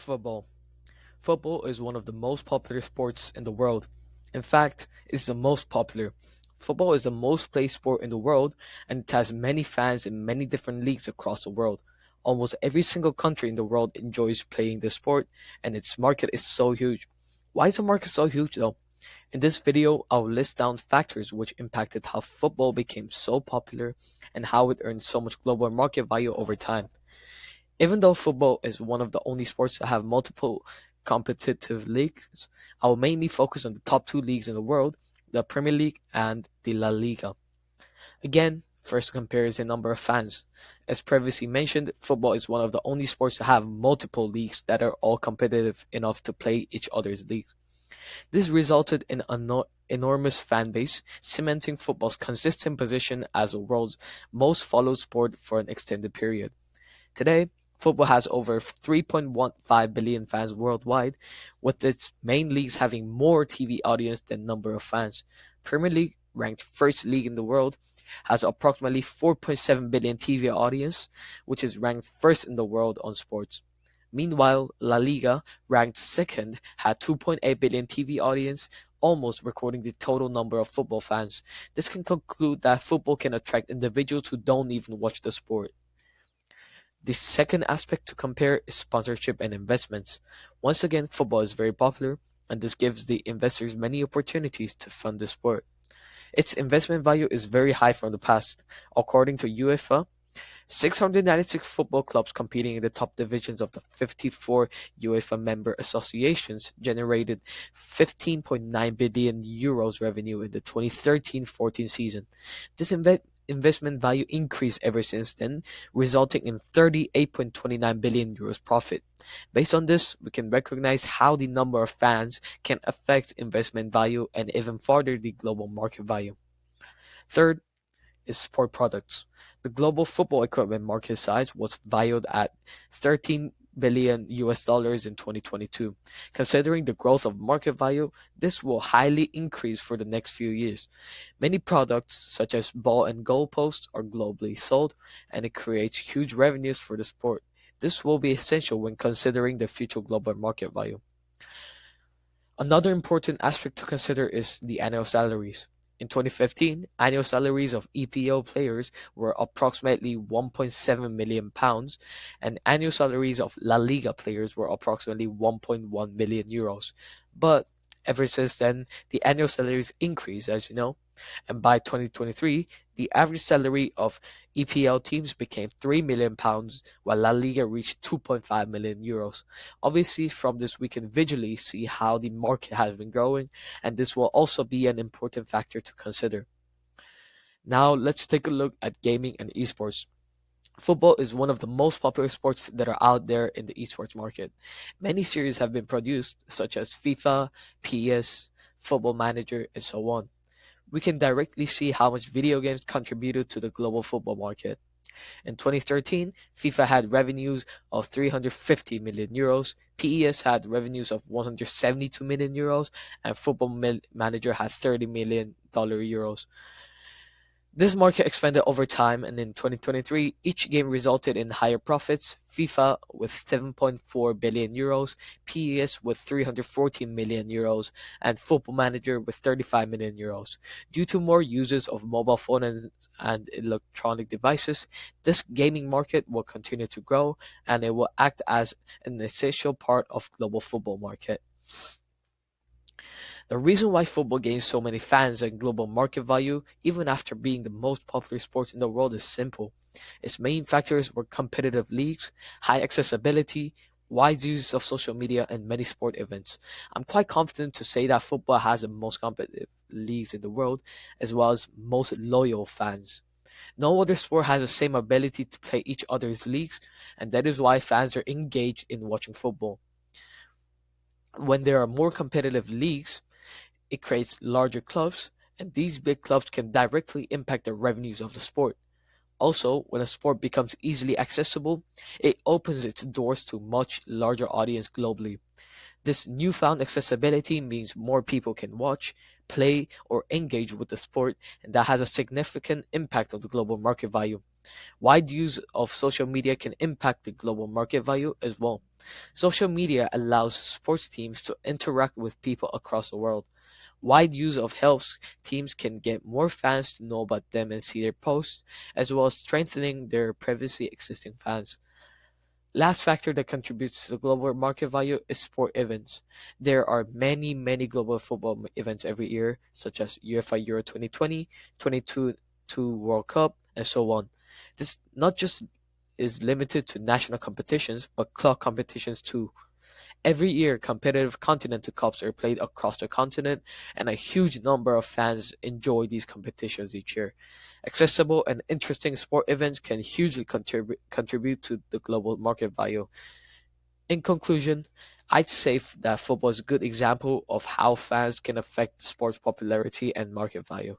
Football. Football is one of the most popular sports in the world. In fact, it's the most popular. Football is the most played sport in the world and it has many fans in many different leagues across the world. Almost every single country in the world enjoys playing this sport and its market is so huge. Why is the market so huge though? In this video, I'll list down factors which impacted how football became so popular and how it earned so much global market value over time. Even though football is one of the only sports that have multiple competitive leagues, I will mainly focus on the top two leagues in the world, the Premier League and the La Liga. Again, first compare the number of fans. As previously mentioned, football is one of the only sports to have multiple leagues that are all competitive enough to play each other's leagues. This resulted in an enormous fan base, cementing football's consistent position as the world's most followed sport for an extended period. Today, football has over 3.15 billion fans worldwide, with its main leagues having more TV audience than number of fans. Premier League, ranked first league in the world, has approximately 4.7 billion TV audience, which is ranked first in the world on sports. Meanwhile, La Liga, ranked second, had 2.8 billion TV audience, almost recording the total number of football fans. This can conclude that football can attract individuals who don't even watch the sport. The second aspect to compare is sponsorship and investments. Once again, football is very popular, and this gives the investors many opportunities to fund the sport. Its investment value is very high from the past. According to UEFA, 696 football clubs competing in the top divisions of the 54 UEFA member associations generated 15.9 billion euros revenue in the 2013-14 season. This investment value increased ever since then, resulting in 38.29 billion euros profit. Based on this, we can recognize how the number of fans can affect investment value and even further the global market value. Third is sport products. The global football equipment market size was valued at 13 billion US dollars in 2022. Considering the growth of market value, this will highly increase for the next few years. Many products, such as ball and goalposts, are globally sold, and it creates huge revenues for the sport. This will be essential when considering the future global market value. Another important aspect to consider is the annual salaries. In 2015, annual salaries of EPO players were approximately £1.7 million, and annual salaries of La Liga players were approximately €1.1 million. But ever since then, the annual salaries increased, as you know, and by 2023, the average salary of EPL teams became £3 million, while La Liga reached €2.5 million. Obviously, from this we can visually see how the market has been growing, and this will also be an important factor to consider. Now let's take a look at gaming and esports. Football is one of the most popular sports that are out there in the esports market. Many series have been produced, such as FIFA, PES, Football Manager, and so on. We can directly see how much video games contributed to the global football market. In 2013, FIFA had revenues of €350 million, PES had revenues of €172 million, and Football Manager had $30 million. This market expanded over time, and in 2023, each game resulted in higher profits. FIFA with €7.4 billion, PES with €314 million, and Football Manager with €35 million. Due to more users of mobile phones and electronic devices, this gaming market will continue to grow, and it will act as an essential part of global football market. The reason why football gains so many fans and global market value, even after being the most popular sport in the world, is simple. Its main factors were competitive leagues, high accessibility, wide use of social media, and many sport events. I'm quite confident to say that football has the most competitive leagues in the world, as well as most loyal fans. No other sport has the same ability to play each other's leagues, and that is why fans are engaged in watching football. When there are more competitive leagues, it creates larger clubs, and these big clubs can directly impact the revenues of the sport. Also, when a sport becomes easily accessible, it opens its doors to much larger audience globally. This newfound accessibility means more people can watch, play, or engage with the sport, and that has a significant impact on the global market value. Wide use of social media can impact the global market value as well. Social media allows sports teams to interact with people across the world. Wide use of helps teams can get more fans to know about them and see their posts, as well as strengthening their previously existing fans. Last factor that contributes to the global market value is sport events. There are many global football events every year, such as UEFA Euro 2020, 22 World Cup, and so on. This not just is limited to national competitions, but club competitions too. Every year, competitive Continental Cups are played across the continent, and a huge number of fans enjoy these competitions each year. Accessible and interesting sport events can hugely contribute to the global market value. In conclusion, I'd say that football is a good example of how fans can affect sports popularity and market value.